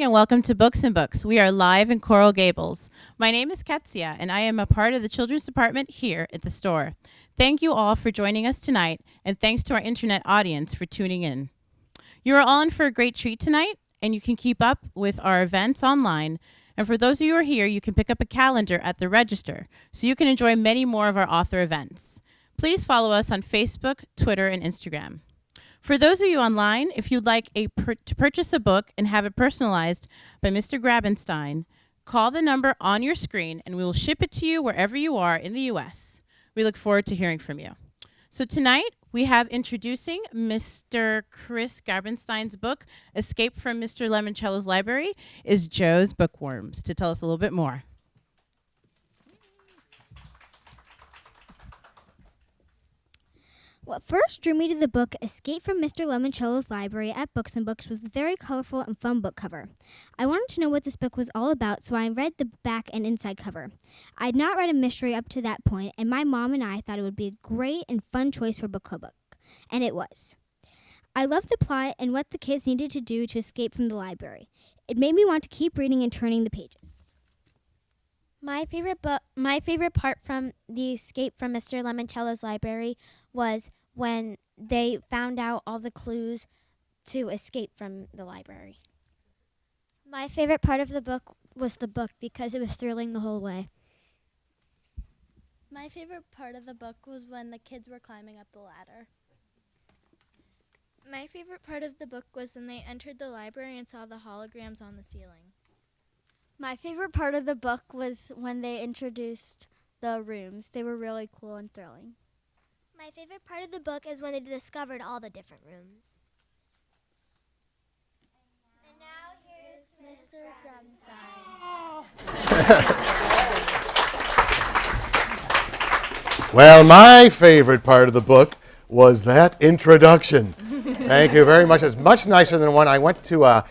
and welcome to Books and Books. We are live in Coral Gables. My name is Ketsia, and I am a part of the children's department here at the store. Thank you all for joining us tonight, and thanks to our internet audience for tuning in. You are all in for a great treat tonight, and you can keep up with our events online. And for those of you who are here, you can pick up a calendar at the register, so you can enjoy many more of our author events. Please follow us on Facebook, Twitter, and Instagram. For those of you online, if you'd like to purchase a book and have it personalized by Mr. Grabenstein, call the number on your screen and we will ship it to you wherever you are in the U.S. We look forward to hearing from you. So tonight, we have introducing Mr. Chris Grabenstein's book, Escape from Mr. Lemoncello's Library, is Joe's Bookworms, to tell us a little bit more. What first drew me to the book Escape from Mr. Lemoncello's Library at Books and Books was the very colorful and fun book cover. I wanted to know what this book was all about, so I read the back and inside cover. I had not read a mystery up to that point, and my mom and I thought it would be a great and fun choice for book club, and it was. I loved the plot and what the kids needed to do to escape from the library. It made me want to keep reading and turning the pages. My favorite part from the escape from Mr. Lemoncello's library was when they found out all the clues to escape from the library. My favorite part of the book was the book because it was thrilling the whole way. My favorite part of the book was when the kids were climbing up the ladder. My favorite part of the book was when they entered the library and saw the holograms on the ceiling. My favorite part of the book was when they introduced the rooms. They were really cool and thrilling. My favorite part of the book is when they discovered all the different rooms. And now here's Mr. Grabenstein. Well, my favorite part of the book was that introduction. Thank you very much. It's much nicer than the one I went to a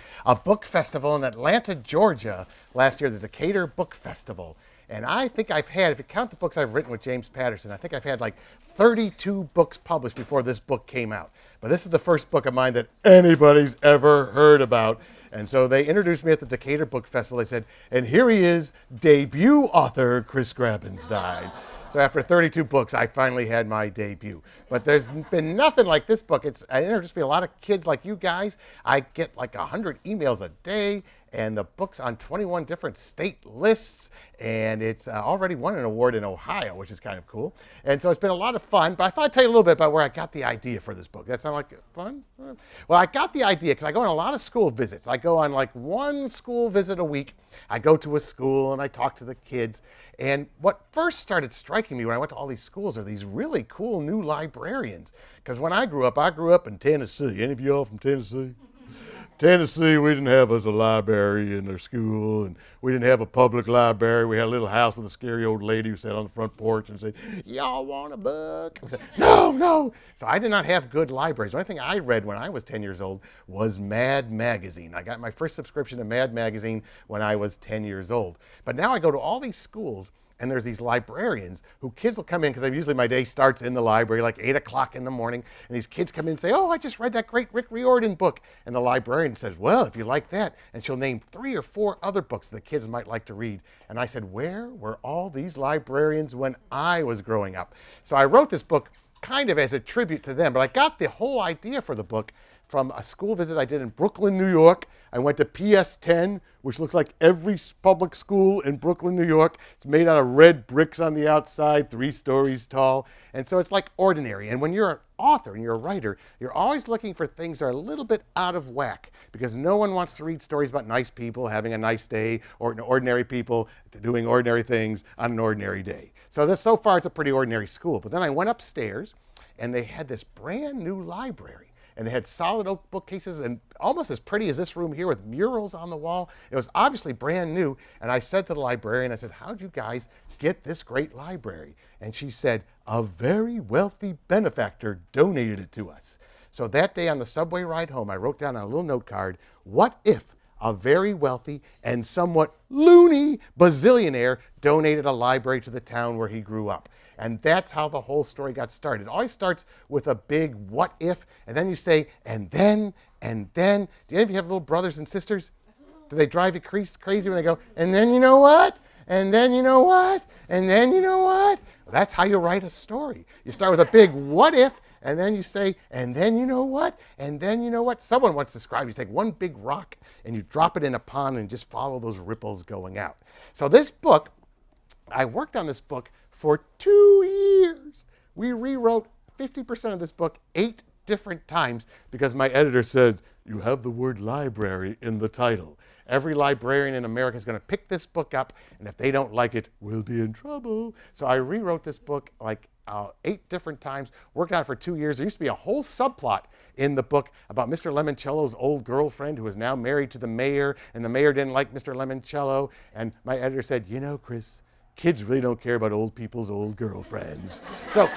book festival in Atlanta, Georgia last year, the Decatur Book Festival. And I think I've had, if you count the books I've written with James Patterson, I think I've had like 32 books published before this book came out. But this is the first book of mine that anybody's ever heard about. And so they introduced me at the Decatur Book Festival. They said, and here he is, debut author Chris Grabenstein. So after 32 books, I finally had my debut. But there's been nothing like this book. I introduced me a lot of kids like you guys. I get like 100 emails a day, and the book's on 21 different state lists, and it's already won an award in Ohio, which is kind of cool. And so it's been a lot of fun, but I thought I'd tell you a little bit about where I got the idea for this book. That sound like fun? Well, I got the idea because I go on a lot of school visits. I go on like one school visit a week. I go to a school and I talk to the kids. And what first started striking me when I went to all these schools are these really cool new librarians. Because when I grew up in Tennessee. Any of you all from Tennessee? Tennessee, we didn't have us a library in our school, and we didn't have a public library. We had a little house with a scary old lady who sat on the front porch and said, y'all want a book? Said, no. So I did not have good libraries. The only thing I read when I was 10 years old was Mad Magazine. I got my first subscription to Mad Magazine when I was 10 years old. But now I go to all these schools, and there's these librarians who kids will come in, because usually my day starts in the library like 8 o'clock in the morning, and these kids come in and say, oh, I just read that great Rick Riordan book. And the librarian says, well, if you like that, and she'll name 3 or 4 other books that the kids might like to read. And I said, where were all these librarians when I was growing up? So I wrote this book kind of as a tribute to them, but I got the whole idea for the book from a school visit I did in Brooklyn, New York. I went to PS 10, which looks like every public school in Brooklyn, New York. It's made out of red bricks on the outside, 3 stories tall. And so it's like ordinary. And when you're an author and you're a writer, you're always looking for things that are a little bit out of whack, because no one wants to read stories about nice people having a nice day or ordinary people doing ordinary things on an ordinary day. So far, it's a pretty ordinary school. But then I went upstairs, and they had this brand new library. And they had solid oak bookcases and almost as pretty as this room here with murals on the wall. It was obviously brand new. And I said to the librarian, I said, how'd you guys get this great library? And she said, a very wealthy benefactor donated it to us. So that day on the subway ride home, I wrote down on a little note card, what if a very wealthy and somewhat loony bazillionaire donated a library to the town where he grew up? And that's how the whole story got started. It always starts with a big what if, and then you say, and then. Do any of you have little brothers and sisters? Do they drive you crazy when they go, and then you know what? And then you know what? And then you know what? Well, that's how you write a story. You start with a big what if, and then you say, and then you know what? And then you know what? Someone once described, you take one big rock and you drop it in a pond and just follow those ripples going out. So this book, I worked on this book for 2 years. We rewrote 50% of this book 8 different times because my editor said, you have the word library in the title. Every librarian in America is going to pick this book up, and if they don't like it, we'll be in trouble. So I rewrote this book like 8 different times, worked on it for 2 years. There used to be a whole subplot in the book about Mr. Lemoncello's old girlfriend who is now married to the mayor, and the mayor didn't like Mr. Lemoncello. And my editor said, you know, Chris, kids really don't care about old people's old girlfriends. So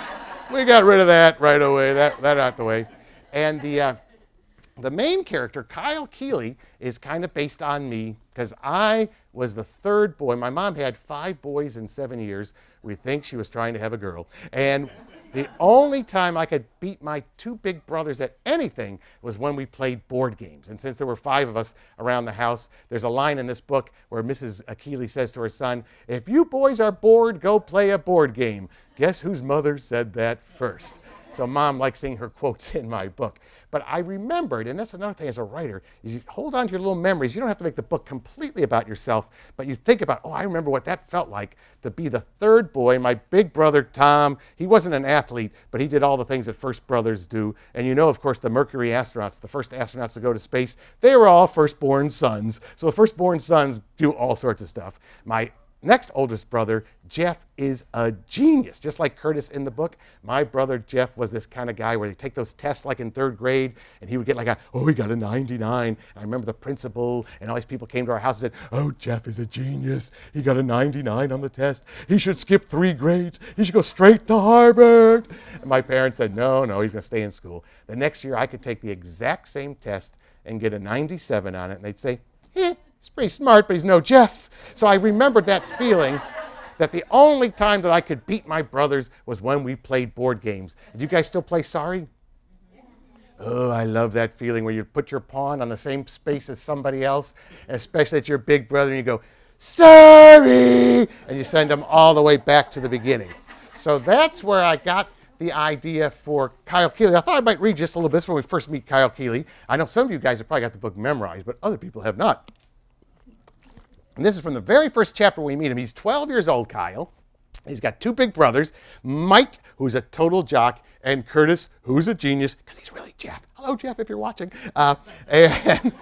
we got rid of that right away, that out the way. And the main character, Kyle Keeley, is kind of based on me because I was the 3rd boy. My mom had 5 boys in 7 years. We think she was trying to have a girl. And the only time I could beat my 2 big brothers at anything was when we played board games. And since there were 5 of us around the house, there's a line in this book where Mrs. Keeley says to her son, if you boys are bored, go play a board game. Guess whose mother said that first? So Mom likes seeing her quotes in my book. But I remembered, and that's another thing as a writer, is you hold on to your little memories. You don't have to make the book completely about yourself, but you think about, oh, I remember what that felt like to be the 3rd boy. My big brother, Tom, he wasn't an athlete, but he did all the things that first brothers do. And you know, of course, the Mercury astronauts, the first astronauts to go to space, they were all firstborn sons. So the firstborn sons do all sorts of stuff. My next oldest brother, Jeff, is a genius. Just like Curtis in the book, my brother Jeff was this kind of guy where they take those tests like in 3rd grade, and he would get like he got a 99. And I remember the principal and all these people came to our house and said, oh, Jeff is a genius. He got a 99 on the test. He should skip 3 grades. He should go straight to Harvard. And my parents said, no, he's going to stay in school. The next year I could take the exact same test and get a 97 on it, and they'd say, he's pretty smart, but he's no Jeff. So I remembered that feeling that the only time that I could beat my brothers was when we played board games. Do you guys still play Sorry? Oh, I love that feeling where you put your pawn on the same space as somebody else, and especially at your big brother, and you go, Sorry! And you send them all the way back to the beginning. So that's where I got the idea for Kyle Keeley. I thought I might read just a little bit when we first meet Kyle Keeley. I know some of you guys have probably got the book memorized, but other people have not. And this is from the very first chapter we meet him. He's 12 years old, Kyle. He's got 2 big brothers, Mike, who's a total jock, and Curtis, who's a genius, because he's really Jeff. Hello, Jeff, if you're watching. And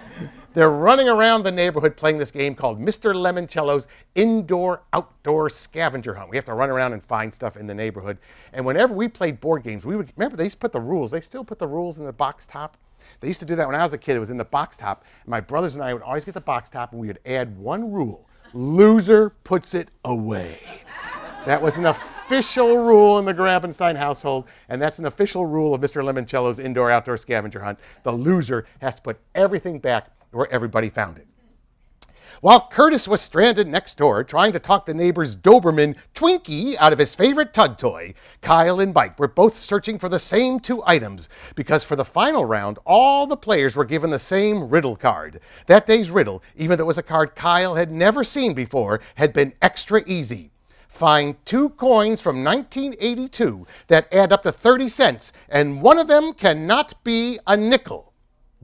they're running around the neighborhood playing this game called Mr. Lemoncello's Indoor-Outdoor Scavenger Hunt. We have to run around and find stuff in the neighborhood. And whenever we played board games, we would remember they used to put the rules. They still put the rules in the box top. They used to do that when I was a kid. It was in the box top. My brothers and I would always get the box top, and we would add one rule. Loser puts it away. That was an official rule in the Grabenstein household, and that's an official rule of Mr. Lemoncello's Indoor-Outdoor Scavenger Hunt. The loser has to put everything back where everybody found it. While Curtis was stranded next door trying to talk the neighbor's Doberman Twinkie out of his favorite tug toy, Kyle and Mike were both searching for the same 2 items because for the final round, all the players were given the same riddle card. That day's riddle, even though it was a card Kyle had never seen before, had been extra easy. Find 2 coins from 1982 that add up to 30 cents, and one of them cannot be a nickel.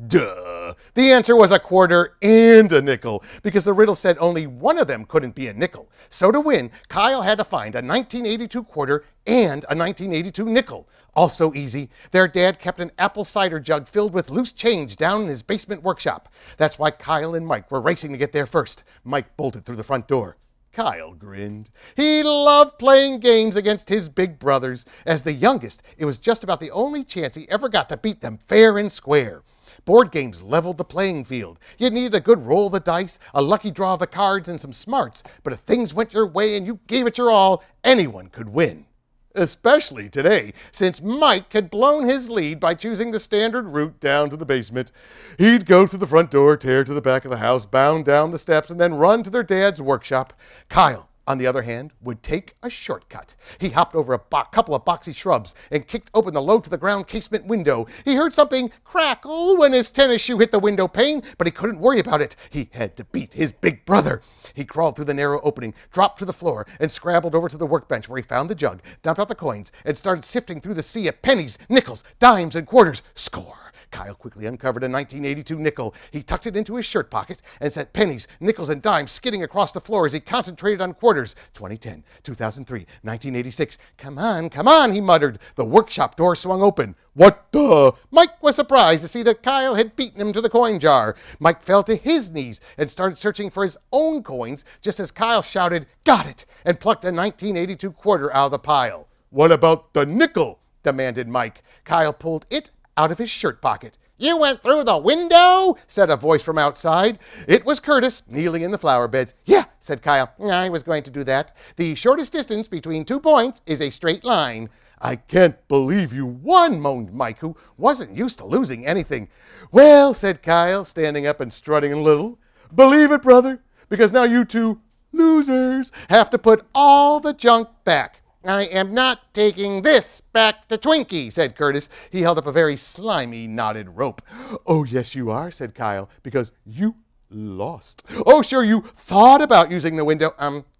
Duh. The answer was a quarter and a nickel, because the riddle said only one of them couldn't be a nickel. So to win, Kyle had to find a 1982 quarter and a 1982 nickel. Also easy, their dad kept an apple cider jug filled with loose change down in his basement workshop. That's why Kyle and Mike were racing to get there first. Mike bolted through the front door. Kyle grinned. He loved playing games against his big brothers. As the youngest, it was just about the only chance he ever got to beat them fair and square. Board games leveled the playing field. You needed a good roll of the dice, a lucky draw of the cards, and some smarts. But if things went your way and you gave it your all, anyone could win. Especially today, since Mike had blown his lead by choosing the standard route down to the basement. He'd go through the front door, tear to the back of the house, bound down the steps, and then run to their dad's workshop. Kyle, on the other hand, would take a shortcut. He hopped over a couple of boxy shrubs and kicked open the low-to-the-ground casement window. He heard something crackle when his tennis shoe hit the window pane, but he couldn't worry about it. He had to beat his big brother. He crawled through the narrow opening, dropped to the floor, and scrabbled over to the workbench where he found the jug, dumped out the coins, and started sifting through the sea of pennies, nickels, dimes, and quarters. Score! Kyle quickly uncovered a 1982 nickel. He tucked it into his shirt pocket and sent pennies, nickels, and dimes skidding across the floor as he concentrated on quarters. 2010, 2003, 1986. Come on, he muttered. The workshop door swung open. What the? Mike was surprised to see that Kyle had beaten him to the coin jar. Mike fell to his knees and started searching for his own coins just as Kyle shouted, "Got it!" and plucked a 1982 quarter out of the pile. What about the nickel? Demanded Mike. Kyle pulled it out of his shirt pocket. You went through the window? Said a voice from outside. It was Curtis, kneeling in the flower beds. Yeah, said Kyle. I was going to do that. The shortest distance between 2 points is a straight line. I can't believe you won, moaned Mike, who wasn't used to losing anything. Well, said Kyle, standing up and strutting a little. Believe it, brother, because now you two losers have to put all the junk back. I am not taking this back to Twinkie, said Curtis. He held up a very slimy, knotted rope. Oh, yes, you are, said Kyle, because you lost. Oh, sure, you thought about using the window.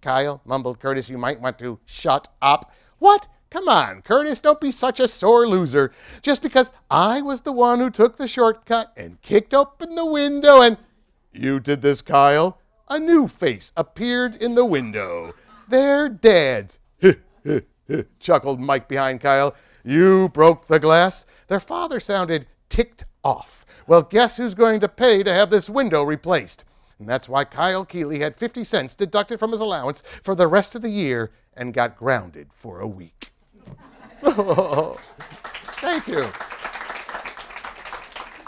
Kyle, mumbled Curtis, you might want to shut up. What? Come on, Curtis, don't be such a sore loser. Just because I was the one who took the shortcut and kicked open the window and... You did this, Kyle? A new face appeared in the window. They're dead. Chuckled Mike behind Kyle. You broke the glass? Their father sounded ticked off. Well, guess who's going to pay to have this window replaced? And that's why Kyle Keeley had 50 cents deducted from his allowance for the rest of the year and got grounded for a week. Thank you.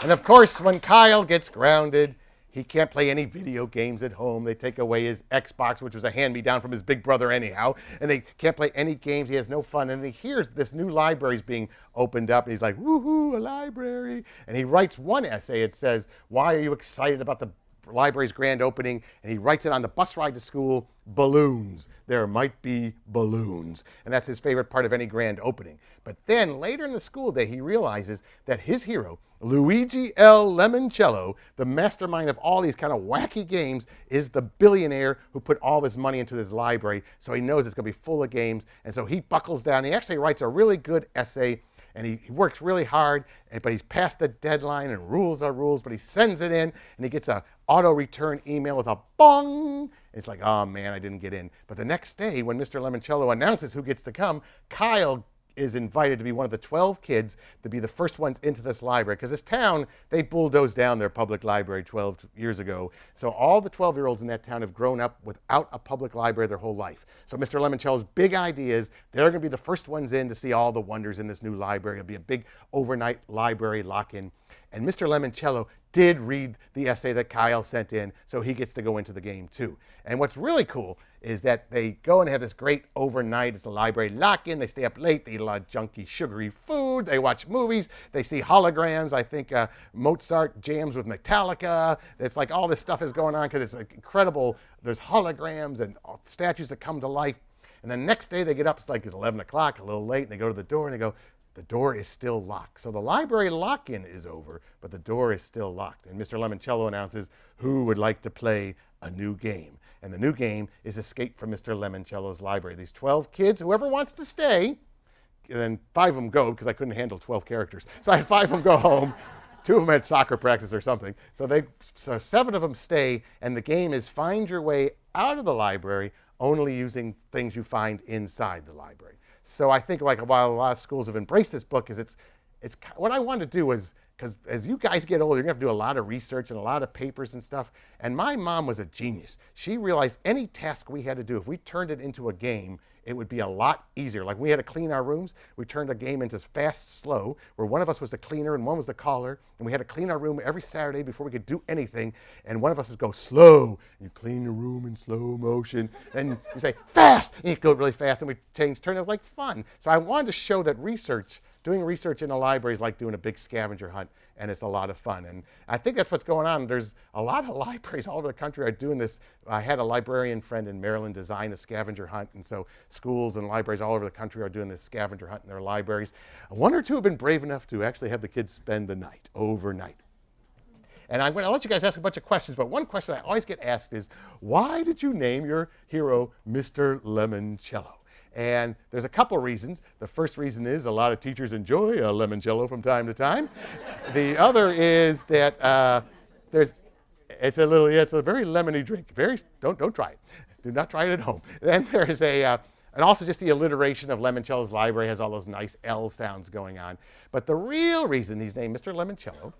And of course, when Kyle gets grounded, he can't play any video games at home. They take away his Xbox, which was a hand-me-down from his big brother anyhow, and they can't play any games. He has no fun. And he hears this new library's being opened up, and he's like, woohoo, a library. And he writes one essay. It says, why are you excited about the library's grand opening? And he writes it on the bus ride to school, balloons. There might be balloons. And that's his favorite part of any grand opening. But then later in the school day, he realizes that his hero, Luigi L. Lemoncello, the mastermind of all these kind of wacky games, is the billionaire who put all of his money into this library. So he knows it's going to be full of games. And so he buckles down. He actually writes a really good essay. And he works really hard, but he's past the deadline, and rules are rules, but he sends it in, and he gets an auto-return email with a bong. And it's like, oh, man, I didn't get in. But the next day, when Mr. Lemoncello announces who gets to come, Kyle is invited to be one of the 12 kids to be the first ones into this library. Because this town, they bulldozed down their public library 12 years ago. So all the 12-year-olds in that town have grown up without a public library their whole life. So Mr. Lemoncello's big idea is they're going to be the first ones in to see all the wonders in this new library. It'll be a big overnight library lock-in. And Mr. Lemoncello did read the essay that Kyle sent in, so he gets to go into the game too. And what's really cool is that they go and have this great overnight. It's a library lock-in. They stay up late. They eat a lot of junky, sugary food. They watch movies. They see holograms. I think Mozart jams with Metallica. It's like all this stuff is going on because it's like incredible. There's holograms and statues that come to life. And the next day they get up, it's like at 11 o'clock, a little late, and they go to the door and they go, the door is still locked. So the library lock-in is over, but the door is still locked. And Mr. Lemoncello announces who would like to play a new game. And the new game is Escape from Mr. Lemoncello's library. These 12 kids, whoever wants to stay, and then 5 of them go because I couldn't handle 12 characters. So I had 5 of them go home. 2 of them had soccer practice or something. So 7 of them stay, and the game is find your way out of the library only using things you find inside the library. So I think like while a lot of schools have embraced this book is it's what I wanted to do is, because as you guys get older, you're going to have to do a lot of research and a lot of papers and stuff. And my mom was a genius. She realized any task we had to do, if we turned it into a game, it would be a lot easier. Like we had to clean our rooms, we turned a game into fast, slow, where one of us was the cleaner and one was the caller, and we had to clean our room every Saturday before we could do anything, and one of us would go slow, and you clean your room in slow motion, and you say, fast, and you go really fast, and we change turn. It was like fun. So I wanted to show that doing research in a library is like doing a big scavenger hunt, and it's a lot of fun. And I think that's what's going on. There's a lot of libraries all over the country are doing this. I had a librarian friend in Maryland design a scavenger hunt, and so schools and libraries all over the country are doing this scavenger hunt in their libraries. One or two have been brave enough to actually have the kids spend the night, overnight. And I'm going to let you guys ask a bunch of questions, but one question I always get asked is, why did you name your hero Mr. Lemoncello? And there's a couple reasons. The first reason is a lot of teachers enjoy a limoncello from time to time. The other is that it's a very lemony drink. Don't try it. Do not try it at home. Then there's and also just the alliteration of Lemoncello's library has all those nice L sounds going on. But the real reason he's named Mr. Lemoncello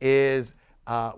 is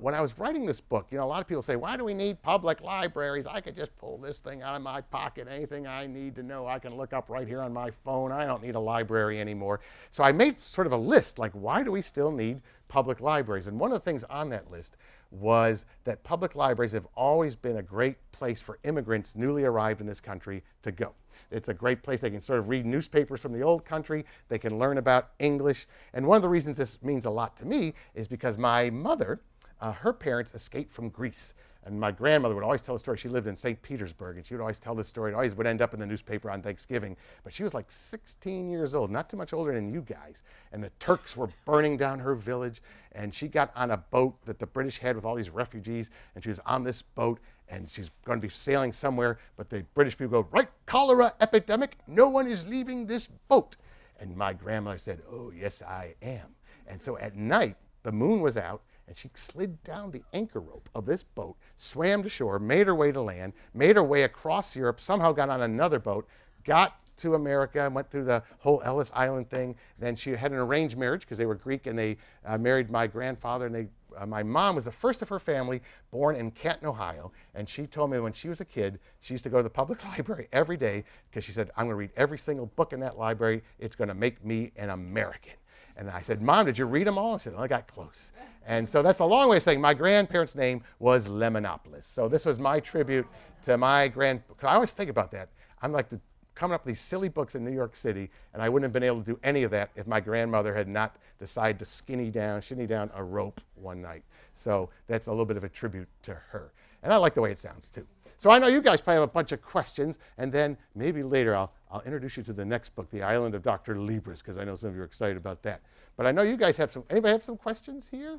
when I was writing this book, a lot of people say, why do we need public libraries? I could just pull this thing out of my pocket. Anything I need to know, I can look up right here on my phone. I don't need a library anymore. So I made sort of a list, like why do we still need public libraries? And one of the things on that list was that public libraries have always been a great place for immigrants newly arrived in this country to go. It's a great place. They can sort of read newspapers from the old country. They can learn about English. And one of the reasons this means a lot to me is because my mother, her parents escaped from Greece. And my grandmother would always tell the story. She lived in St. Petersburg, and she would always tell this story. It always would end up in the newspaper on Thanksgiving. But she was like 16 years old, not too much older than you guys. And the Turks were burning down her village. And she got on a boat that the British had with all these refugees. And she was on this boat, and she's going to be sailing somewhere. But the British people go, right, cholera epidemic. No one is leaving this boat. And my grandmother said, oh, yes, I am. And so at night, the moon was out, and she slid down the anchor rope of this boat, swam to shore, made her way to land, made her way across Europe, somehow got on another boat, got to America, went through the whole Ellis Island thing. Then she had an arranged marriage because they were Greek, and they married my grandfather. And my mom was the first of her family born in Canton, Ohio. And she told me when she was a kid, she used to go to the public library every day because she said, I'm going to read every single book in that library. It's going to make me an American. And I said, Mom, did you read them all? She said, oh, I got close. And so that's a long way of saying my grandparents' name was Lemonopolis. So this was my tribute to my because I always think about that. I'm like coming up with these silly books in New York City, and I wouldn't have been able to do any of that if my grandmother had not decided to shinny down a rope one night. So that's a little bit of a tribute to her. And I like the way it sounds, too. So I know you guys probably have a bunch of questions, and then maybe later I'll introduce you to the next book, The Island of Dr. Libras, because I know some of you are excited about that. But I know you guys have anybody have some questions here?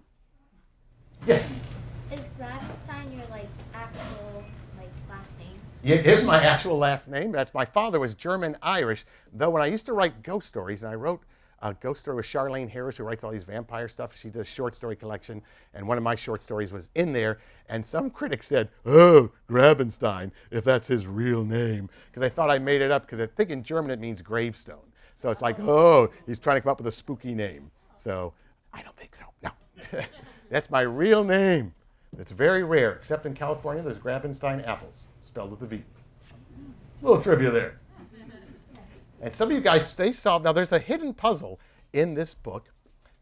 Yes? Is Grabenstein your, actual, last name? Yeah, it is my actual last name. My father was German-Irish, though when I used to write ghost stories, and I wrote a ghost story with Charlene Harris, who writes all these vampire stuff. She does short story collection, and one of my short stories was in there. And some critics said, oh, Grabenstein, if that's his real name. Because I thought I made it up, because I think in German it means gravestone. So it's like, oh, he's trying to come up with a spooky name. So I don't think so, no. That's my real name. It's very rare, except in California, there's Grabenstein apples, spelled with a V. Little trivia there. And some of you guys, now there's a hidden puzzle in this book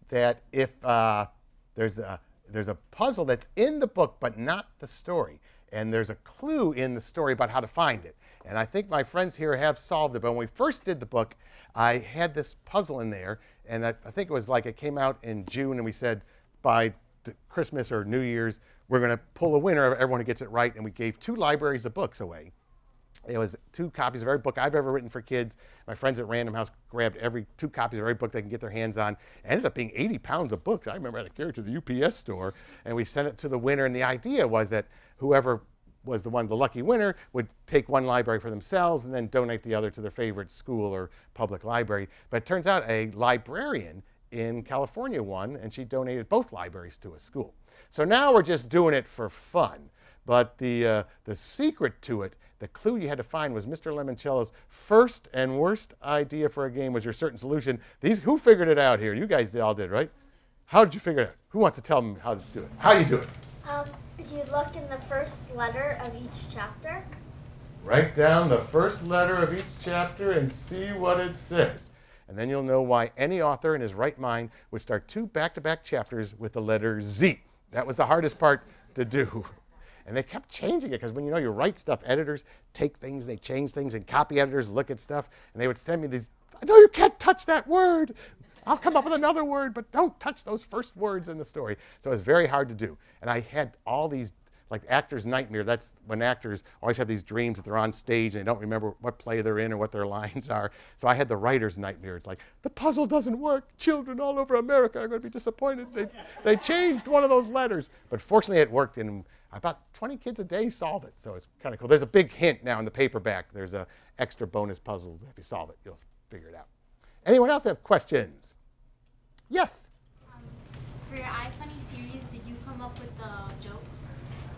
that if there's a puzzle that's in the book but not the story. And there's a clue in the story about how to find it. And I think my friends here have solved it. But when we first did the book, I had this puzzle in there. And I think it was it came out in June, and we said by Christmas or New Year's, we're going to pull a winner of everyone who gets it right. And we gave 2 libraries of books away. It was 2 copies of every book I've ever written for kids. My friends at Random House grabbed 2 copies of every book they can get their hands on. It ended up being 80 pounds of books. I remember I had to carry it to the UPS store, and we sent it to the winner. And the idea was that whoever was the lucky winner would take one library for themselves and then donate the other to their favorite school or public library. But it turns out a librarian in California won, and she donated both libraries to a school. So now we're just doing it for fun. But the secret to it, the clue you had to find, was Mr. Lemoncello's first and worst idea for a game was your certain solution. Who figured it out here? You guys all did, right? How did you figure it out? Who wants to tell them how to do it? How do you do it? You look in the first letter of each chapter, Write down the first letter of each chapter and see what it says. And then you'll know why any author in his right mind would start 2 back-to-back chapters with the letter Z. That was the hardest part to do. And they kept changing it because when you write stuff, editors take things, they change things, and copy editors look at stuff, and they would send me these, no, you can't touch that word. I'll come up with another word, but don't touch those first words in the story. So it was very hard to do. And I had all these, like actor's nightmare. That's when actors always have these dreams that they're on stage and they don't remember what play they're in or what their lines are. So I had the writer's nightmare. It's like, the puzzle doesn't work. Children all over America are going to be disappointed. They changed one of those letters. But fortunately, it worked, and about 20 kids a day solve it. So it's kind of cool. There's a big hint now in the paperback. There's an extra bonus puzzle. If you solve it, you'll figure it out. Anyone else have questions? Yes? For your iFunny series, did you come up with the jokes?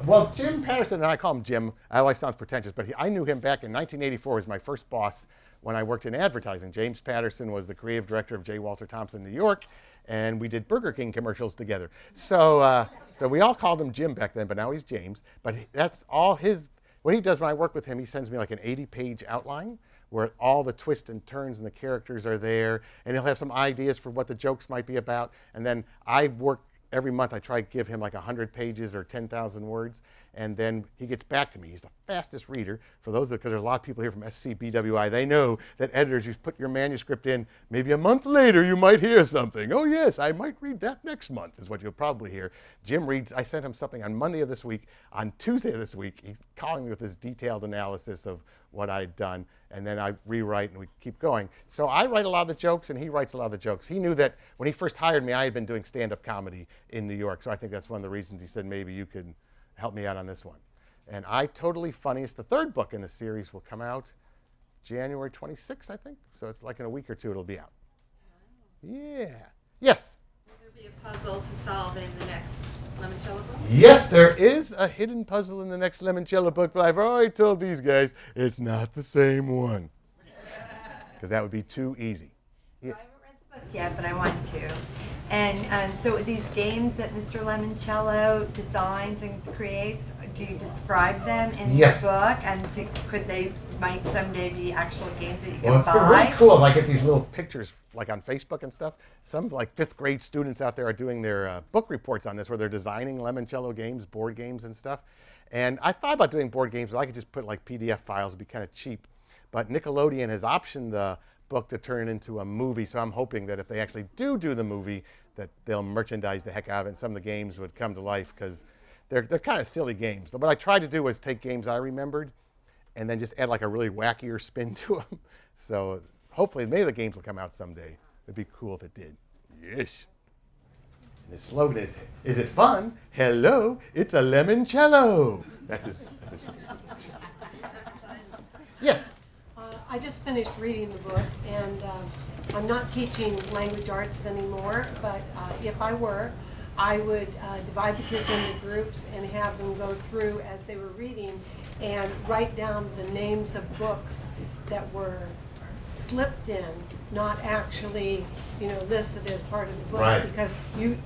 Well, Jim Patterson, and I call him Jim, I always sounds pretentious, but I knew him back in 1984 as my first boss when I worked in advertising. James Patterson was the creative director of J. Walter Thompson, New York, and we did Burger King commercials together. So we all called him Jim back then, but now he's James. But that's all his, what he does when I work with him, he sends me like an 80-page outline where all the twists and turns and the characters are there, and he'll have some ideas for what the jokes might be about. And then I work every month. I try to give him like 100 pages or 10,000 words, and then he gets back to me. He's the fastest reader. For those, because there's a lot of people here from SCBWI, they know that editors, you put your manuscript in, maybe a month later you might hear something. Oh yes, I might read that next month is what you'll probably hear. Jim reads, I sent him something on Monday of this week. On Tuesday of this week, he's calling me with his detailed analysis of what I'd done, and then I rewrite and we keep going. So I write a lot of the jokes and he writes a lot of the jokes. He knew that when he first hired me, I had been doing stand-up comedy in New York, so I think that's one of the reasons he said maybe you could help me out on this one. And I Totally Funniest, the third book in the series, will come out January 26th, I think. So it's like in a week or two it'll be out. Yeah. Yes? Will there be a puzzle to solve in the next Lemoncello book? Yes, there is a hidden puzzle in the next Lemoncello book, but I've already told these guys it's not the same one. Because that would be too easy. So I haven't read the book yet, but I want to. And so these games that Mr. Lemoncello designs and creates, do you describe them in Yes. the book? And could they, might someday be actual games that you can Well, it's buy? really cool. I get these little pictures like on Facebook and stuff. Some like 5th grade students out there are doing their book reports on this where they're designing Lemoncello games, board games and stuff. And I thought about doing board games, but I could just put like PDF files. It'd be kind of cheap. But Nickelodeon has optioned the book to turn it into a movie, so I'm hoping that if they actually do the movie, that they'll merchandise the heck out of it and some of the games would come to life because they're kind of silly games. What I tried to do was take games I remembered and then just add like a really wackier spin to them. So hopefully maybe the games will come out someday. It'd be cool if it did. Yes. And his slogan is it fun? Hello, it's a Lemoncello. That's his slogan. Yes? I just finished reading the book, and I'm not teaching language arts anymore, but if I were, I would divide the kids into groups and have them go through as they were reading and write down the names of books that were slipped in, not actually, listed as part of the book. Right. Because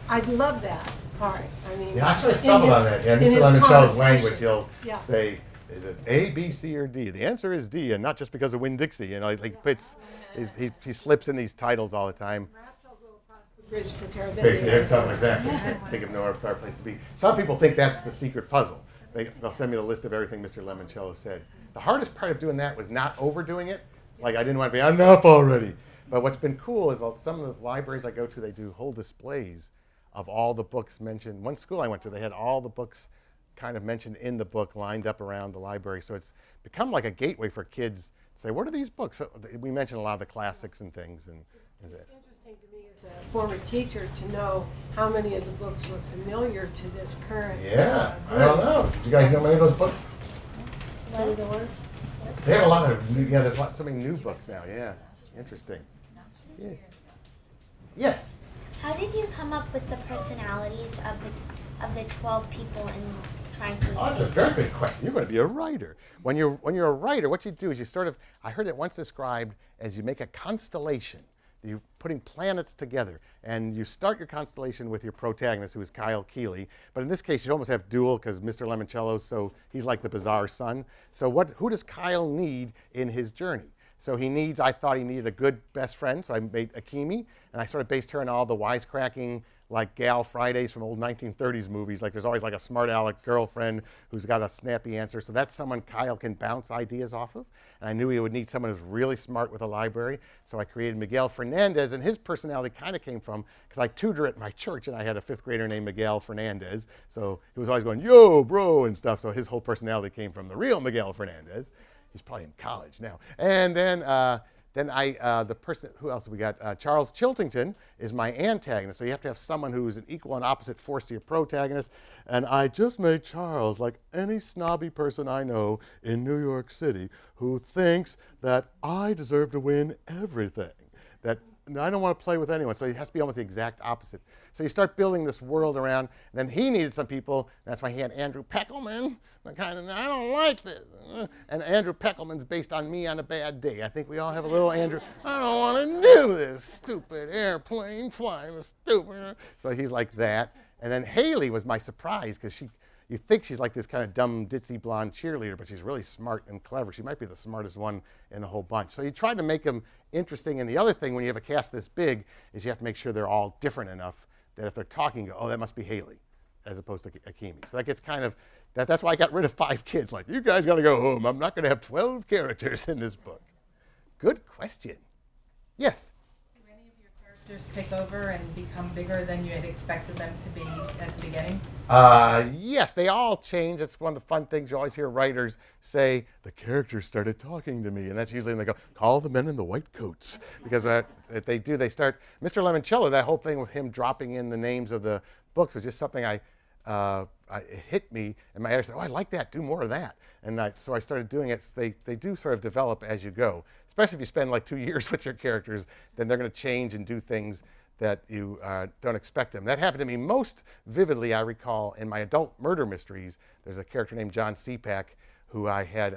I love that part. I mean, Yeah, I sort of stumbled on that. Yeah, Mr. Lemoncello's language, he'll Yeah. say, is it A, B, C, or D? The answer is D, and not just because of Winn-Dixie. He slips in these titles all the time. Perhaps I'll go across the bridge to Terabithia. Exactly. Think of no other place to be. Some people think that's the secret puzzle. They'll send me the list of everything Mr. Lemoncello said. The hardest part of doing that was not overdoing it. Like I didn't want to be enough already. But what's been cool is some of the libraries I go to, they do whole displays of all the books mentioned. One school I went to, they had all the books kind of mentioned in the book lined up around the library. So it's become like a gateway for kids to say, what are these books? So we mentioned a lot of the classics and things. And it's interesting to me as a former teacher to know how many of the books were familiar to this current Yeah, group. I don't know. Did you guys know many of those books? Some of the ones? They have a lot of, there's so many new books now. Yeah, interesting. Yeah. Yes? How did you come up with the personalities of the 12 people in trying to escape? Oh, that's a very good question. You're going to be a writer. When you're a writer, what you do is you I heard it once described as you make a constellation. You're putting planets together, and you start your constellation with your protagonist, who is Kyle Keeley. But in this case, you almost have dual, because Mr. Lemoncello, so he's like the bizarre son. So who does Kyle need in his journey? So I thought he needed a good best friend, so I made Akimi, and I sort of based her on all the wisecracking, like Gal Fridays from old 1930s movies. Like there's always like a smart aleck girlfriend who's got a snappy answer. So that's someone Kyle can bounce ideas off of. And I knew he would need someone who's really smart with a library. So I created Miguel Fernandez, and his personality kind of came from, because I tutor at my church, and I had a 5th grader named Miguel Fernandez. So he was always going, yo, bro, and stuff. So his whole personality came from the real Miguel Fernandez. He's probably in college now. And then the person, who else have we got? Charles Chiltington is my antagonist. So you have to have someone who's an equal and opposite force to your protagonist. And I just made Charles like any snobby person I know in New York City who thinks that I deserve to win everything. That I don't want to play with anyone. So he has to be almost the exact opposite. So you start building this world around. And then he needed some people. That's why he had Andrew Peckelman. The kind of, I don't like this. And Andrew Peckelman's based on me on a bad day. I think we all have a little Andrew. I don't want to do this stupid airplane flying with stupid. So he's like that. And then Haley was my surprise, because you think she's like this kind of dumb, ditzy blonde cheerleader, but she's really smart and clever. She might be the smartest one in the whole bunch. So you try to make them interesting. And the other thing when you have a cast this big is you have to make sure they're all different enough that if they're talking, you go, oh, that must be Haley, as opposed to Akimi. So that gets kind of, that's why I got rid of 5 kids. Like, you guys got to go home. I'm not going to have 12 characters in this book. Good question. Yes? Do any of your characters take over and become bigger than you had expected them to be at the beginning? Yes, they all change. It's one of the fun things. You always hear writers say, the characters started talking to me. And that's usually when they go, call the men in the white coats. Because they start, Mr. Lemoncello, that whole thing with him dropping in the names of the books was just something it hit me. And my editor said, oh, I like that. Do more of that. And so I started doing it. So they do sort of develop as you go. Especially if you spend like 2 years with your characters, then they're going to change and do things that you don't expect them. That happened to me most vividly, I recall, in my adult murder mysteries. There's a character named John Seapack who I had,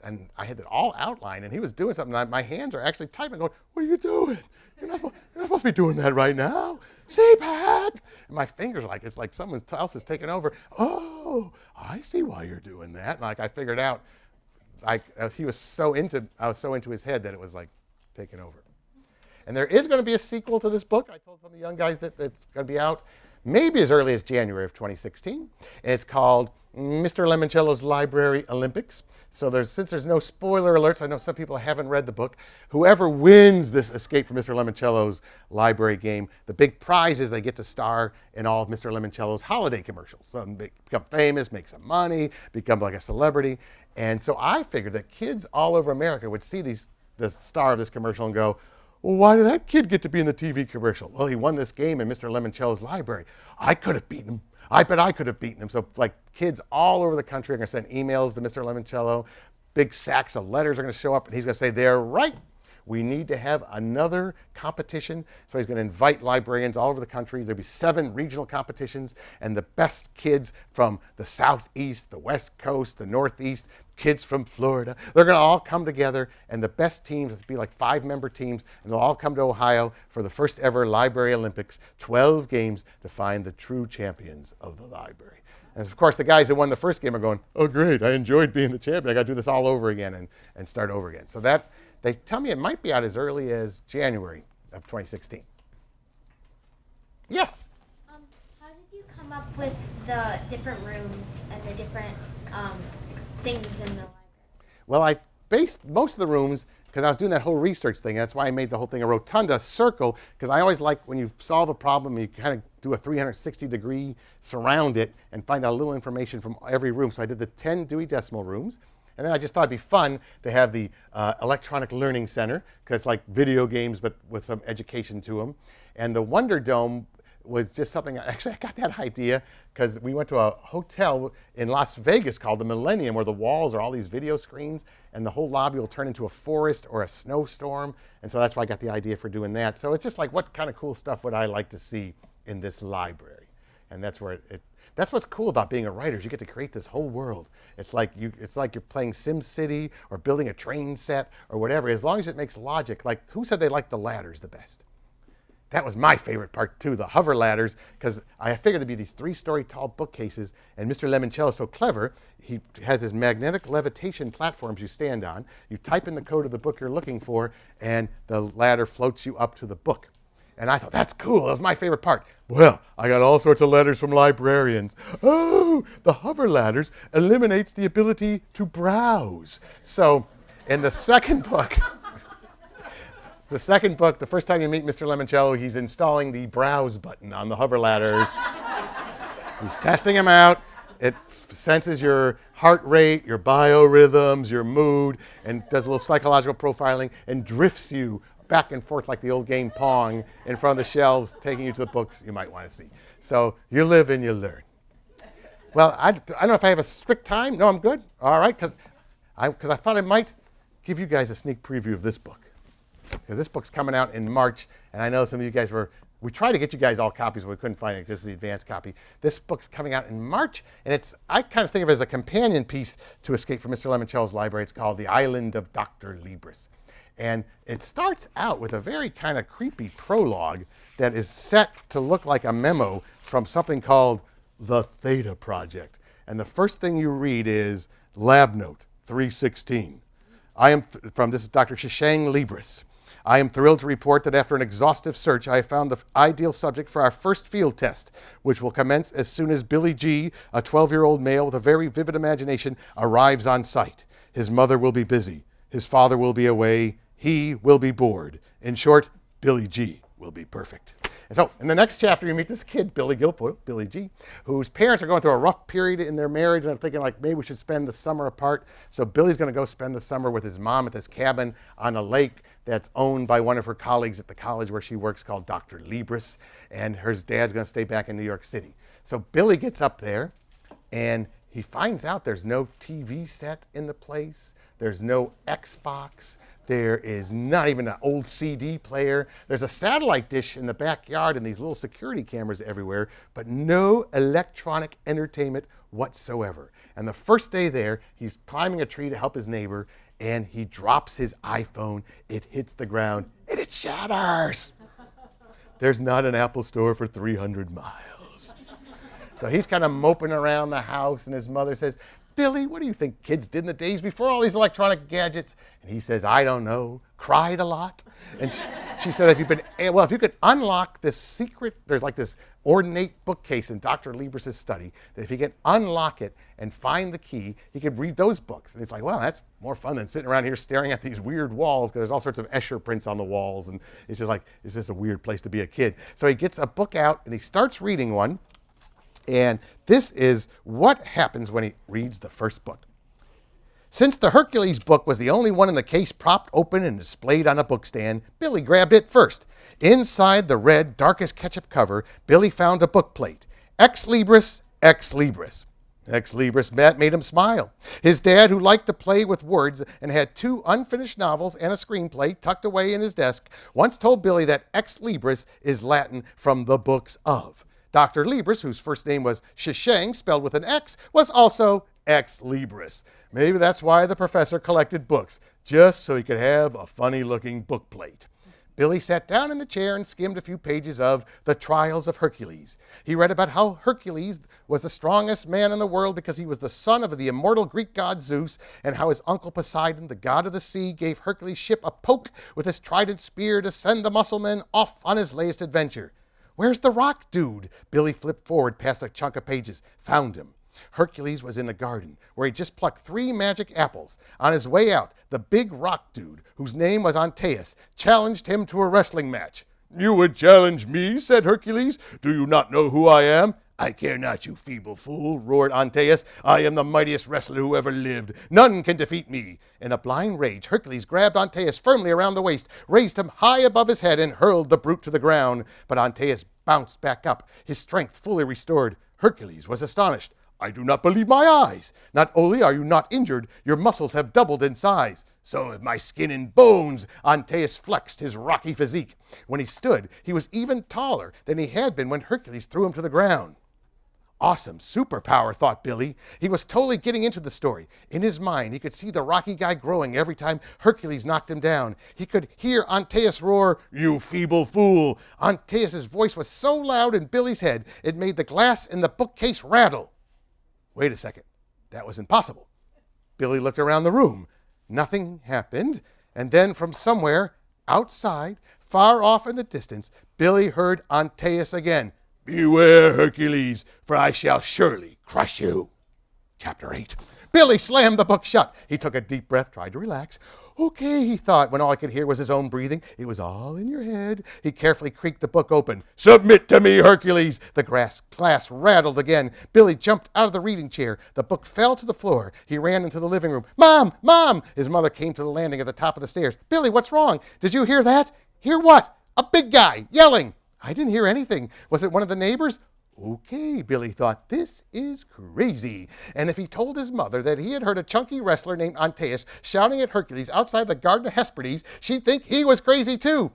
and I had it all outlined, and he was doing something. My hands are actually typing, going, what are you doing? You're not supposed to be doing that right now. Seapack! And my fingers are like, it's like someone else is taking over. Oh, I see why you're doing that. And like I figured out, I was so into his head that it was like taking over. And there is going to be a sequel to this book. I told some of the young guys that it's going to be out maybe as early as January of 2016. And it's called Mr. Lemoncello's Library Olympics. So since there's no spoiler alerts, I know some people haven't read the book. Whoever wins this Escape from Mr. Lemoncello's library game, the big prize is they get to star in all of Mr. Lemoncello's holiday commercials. So become famous, make some money, become like a celebrity. And so I figured that kids all over America would see the star of this commercial and go, well, why did that kid get to be in the TV commercial? Well, he won this game in Mr. Lemoncello's library. I could have beaten him. I bet I could have beaten him. So like kids all over the country are going to send emails to Mr. Lemoncello. Big sacks of letters are going to show up, and he's going to say, they're right. We need to have another competition. So he's going to invite librarians all over the country. There'll be 7 regional competitions, and the best kids from the Southeast, the West Coast, the Northeast, kids from Florida, they're going to all come together, and the best teams, it'll be like 5-member teams, and they'll all come to Ohio for the first ever Library Olympics, 12 games to find the true champions of the library. And of course, the guys who won the first game are going, oh, great, I enjoyed being the champion. I got to do this all over again and start over again. So that, they tell me it might be out as early as January of 2016. Yes? How did you come up with the different rooms and the different things in the library? Well, I based most of the rooms, because I was doing that whole research thing. That's why I made the whole thing a rotunda circle, because I always like when you solve a problem, you kind of do a 360-degree surround it and find out a little information from every room. So I did the 10 Dewey Decimal rooms. And then I just thought it'd be fun to have the Electronic Learning Center, because it's like video games, but with some education to them. And the Wonder Dome was just something, actually I got that idea because we went to a hotel in Las Vegas called the Millennium, where the walls are all these video screens, and the whole lobby will turn into a forest or a snowstorm. And so that's why I got the idea for doing that. So it's just like, what kind of cool stuff would I like to see in this library? And that's where that's what's cool about being a writer is you get to create this whole world. It's like you're playing Sim City or building a train set or whatever. As long as it makes logic. Like, who said they liked the ladders the best? That was my favorite part too, the hover ladders, because I figured there'd be these 3-story tall bookcases, and Mr. Lemoncello is so clever, he has his magnetic levitation platforms you stand on. You type in the code of the book you're looking for, and the ladder floats you up to the book. And I thought, that's cool. That was my favorite part. Well, I got all sorts of letters from librarians. Oh, the hover ladders eliminates the ability to browse. So in the second book, the first time you meet Mr. Lemoncello, he's installing the browse button on the hover ladders. He's testing them out. It senses your heart rate, your biorhythms, your mood, and does a little psychological profiling and drifts you back and forth like the old game Pong in front of the shelves, taking you to the books you might want to see. So you live and you learn. Well, I don't know if I have a strict time. No, I'm good. All right, because I thought I might give you guys a sneak preview of this book. Because this book's coming out in March, and I know some of you guys we tried to get you guys all copies, but we couldn't find it. This is the advanced copy. This book's coming out in March, and I kind of think of it as a companion piece to Escape from Mr. Lemoncello's Library. It's called The Island of Dr. Libris. And it starts out with a very kind of creepy prologue that is set to look like a memo from something called the Theta Project. And the first thing you read is Lab Note 316. This is Dr. Shishang Libris. I am thrilled to report that after an exhaustive search, I have found the ideal subject for our first field test, which will commence as soon as Billy G., a 12-year-old male with a very vivid imagination, arrives on site. His mother will be busy. His father will be away. He will be bored. In short, Billy G. will be perfect. And so in the next chapter, you meet this kid, Billy Guilfoyle, Billy G., whose parents are going through a rough period in their marriage, and are thinking, like, maybe we should spend the summer apart. So Billy's going to go spend the summer with his mom at this cabin on a lake that's owned by one of her colleagues at the college where she works called Dr. Libris, and her dad's going to stay back in New York City. So Billy gets up there, and he finds out there's no TV set in the place. There's no Xbox. There is not even an old CD player. There's a satellite dish in the backyard and these little security cameras everywhere, but no electronic entertainment whatsoever. And the first day there, he's climbing a tree to help his neighbor, and he drops his iPhone. It hits the ground, and it shatters. There's not an Apple store for 300 miles. So he's kind of moping around the house, and his mother says, Billy, what do you think kids did in the days before all these electronic gadgets? And he says, I don't know, cried a lot. And she said, if you could unlock this secret, there's like this ornate bookcase in Dr. Libris' study, that if he could unlock it and find the key, he could read those books. And he's like, well, that's more fun than sitting around here staring at these weird walls, because there's all sorts of Escher prints on the walls. And it's just like, is this a weird place to be a kid? So he gets a book out and he starts reading one. And this is what happens when he reads the first book. Since the Hercules book was the only one in the case propped open and displayed on a bookstand, Billy grabbed it first. Inside the red, darkest ketchup cover, Billy found a book plate. Ex Libris, Ex Libris. Ex Libris made him smile. His dad, who liked to play with words and had 2 unfinished novels and a screenplay tucked away in his desk, once told Billy that Ex Libris is Latin from the books of. Dr. Libris, whose first name was Shishang, spelled with an X, was also Ex Libris. Maybe that's why the professor collected books, just so he could have a funny-looking book plate. Billy sat down in the chair and skimmed a few pages of The Trials of Hercules. He read about how Hercules was the strongest man in the world because he was the son of the immortal Greek god Zeus, and how his uncle Poseidon, the god of the sea, gave Hercules' ship a poke with his trident spear to send the muscleman off on his latest adventure. Where's the rock dude? Billy flipped forward past a chunk of pages, found him. Hercules was in the garden, where he just plucked 3 magic apples. On his way out, the big rock dude, whose name was Antaeus, challenged him to a wrestling match. You would challenge me, said Hercules. Do you not know who I am? I care not, you feeble fool, roared Antaeus. I am the mightiest wrestler who ever lived. None can defeat me. In a blind rage, Hercules grabbed Antaeus firmly around the waist, raised him high above his head, and hurled the brute to the ground. But Antaeus bounced back up, his strength fully restored. Hercules was astonished. I do not believe my eyes. Not only are you not injured, your muscles have doubled in size. So have my skin and bones. Antaeus flexed his rocky physique. When he stood, he was even taller than he had been when Hercules threw him to the ground. Awesome superpower, thought Billy. He was totally getting into the story. In his mind, he could see the rocky guy growing every time Hercules knocked him down. He could hear Antaeus roar, "You feeble fool." Antaeus' voice was so loud in Billy's head, it made the glass in the bookcase rattle. Wait a second. That was impossible. Billy looked around the room. Nothing happened. And then from somewhere outside, far off in the distance, Billy heard Antaeus again. "Beware, Hercules, for I shall surely crush you." Chapter 8. Billy slammed the book shut. He took a deep breath, tried to relax. Okay, he thought, when all I could hear was his own breathing. It was all in your head. He carefully creaked the book open. "Submit to me, Hercules." The glass rattled again. Billy jumped out of the reading chair. The book fell to the floor. He ran into the living room. "Mom! Mom!" His mother came to the landing at the top of the stairs. "Billy, what's wrong? Did you hear that?" "Hear what?" "A big guy yelling." "I didn't hear anything. Was it one of the neighbors?" Okay, Billy thought, this is crazy. And if he told his mother that he had heard a chunky wrestler named Antaeus shouting at Hercules outside the Garden of Hesperides, she'd think he was crazy too.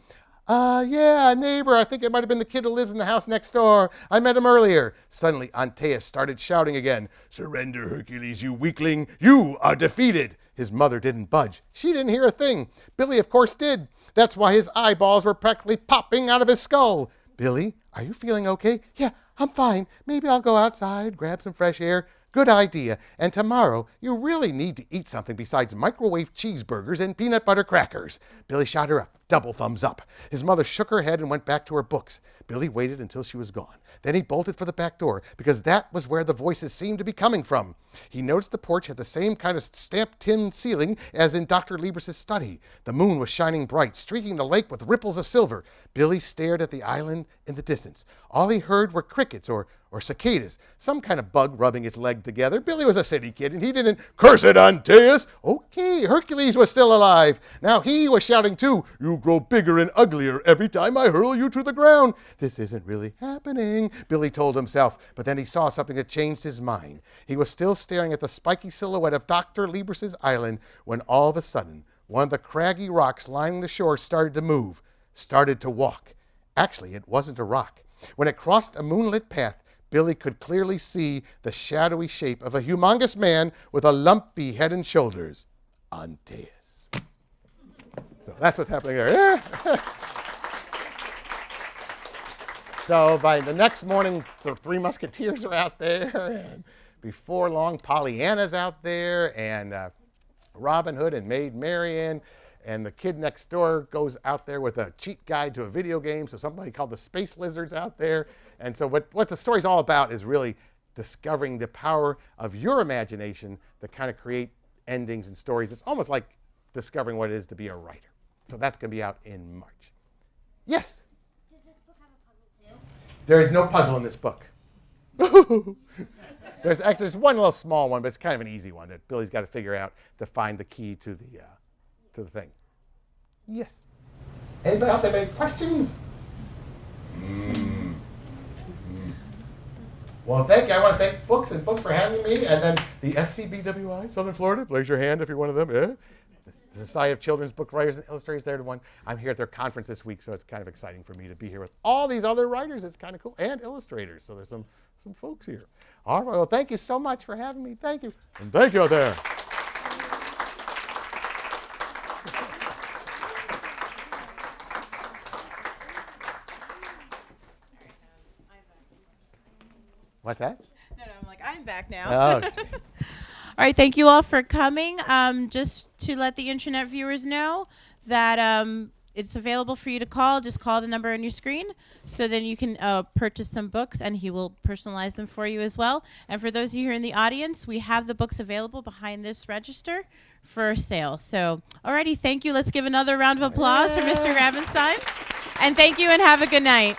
Yeah, a neighbor. I think it might have been the kid who lives in the house next door. I met him earlier." Suddenly, Antaeus started shouting again. "Surrender, Hercules, you weakling. You are defeated." His mother didn't budge. She didn't hear a thing. Billy, of course, did. That's why his eyeballs were practically popping out of his skull. "Billy, are you feeling okay?" "Yeah, I'm fine. Maybe I'll go outside, grab some fresh air." "Good idea. And tomorrow, you really need to eat something besides microwave cheeseburgers and peanut butter crackers." Billy shot her a double thumbs up. His mother shook her head and went back to her books. Billy waited until she was gone. Then he bolted for the back door because that was where the voices seemed to be coming from. He noticed the porch had the same kind of stamped tin ceiling as in Dr. Lieber's study. The moon was shining bright, streaking the lake with ripples of silver. Billy stared at the island in the distance. All he heard were crickets or cicadas, some kind of bug rubbing its leg together. Billy was a city kid, and he didn't curse it, Antaeus. Okay, Hercules was still alive. Now he was shouting too, "You grow bigger and uglier every time I hurl you to the ground." This isn't really happening, Billy told himself, but then he saw something that changed his mind. He was still staring at the spiky silhouette of Dr. Lieber's island when all of a sudden, one of the craggy rocks lining the shore started to move, started to walk. Actually, it wasn't a rock. When it crossed a moonlit path, Billy could clearly see the shadowy shape of a humongous man with a lumpy head and shoulders. Antaeus. So that's what's happening there. So by the next morning, the Three Musketeers are out there, and before long, Pollyanna's out there, and Robin Hood and Maid Marian, and the kid next door goes out there with a cheat guide to a video game, so somebody called the Space Lizards out there. And so what the story's all about is really discovering the power of your imagination to kind of create endings and stories. It's almost like discovering what it is to be a writer. So that's going to be out in March. Yes? Does this book have a puzzle too? There is no puzzle in this book. There's one little small one, but it's kind of an easy one that Billy's got to figure out to find the key to the thing. Yes. Anybody else have any questions? Well, thank you. I want to thank Books and Book for having me, and then the SCBWI, Southern Florida. Raise your hand if you're one of them. Yeah. The Society of Children's Book Writers and Illustrators, they're the one. I'm here at their conference this week, so it's kind of exciting for me to be here with all these other writers. It's kind of cool, and illustrators. So there's some folks here. All right. Well, thank you so much for having me. Thank you, and thank you out there. What's that? No, I'm like, I'm back now. Oh, okay. All right, thank you all for coming. Just to let the internet viewers know that it's available for you to call. Just call the number on your screen, so then you can purchase some books, and he will personalize them for you as well. And for those of you here in the audience, we have the books available behind this register for sale. So, alrighty, thank you. Let's give another round of applause for Mr. Grabenstein. And thank you, and have a good night.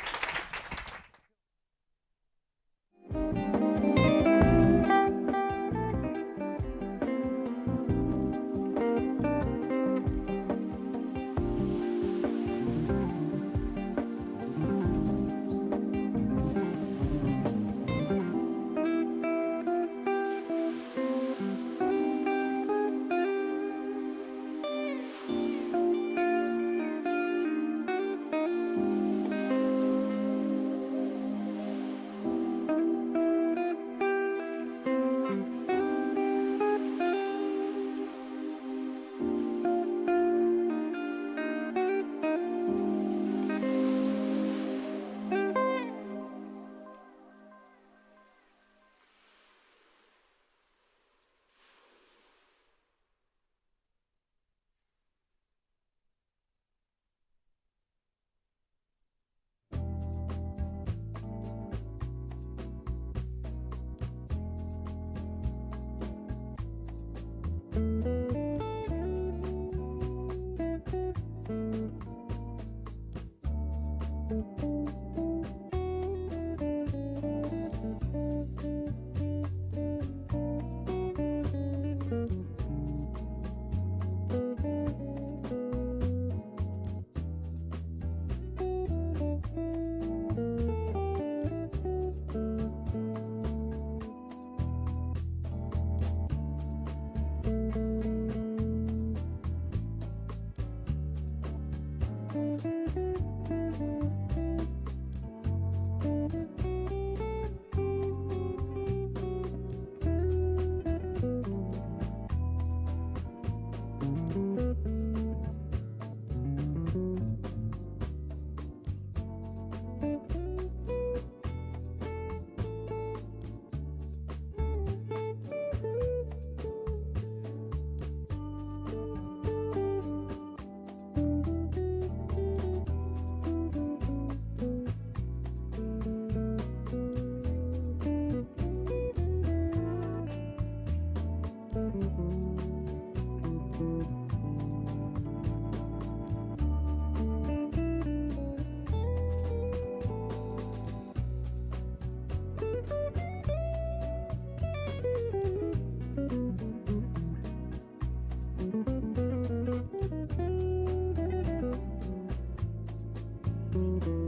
you.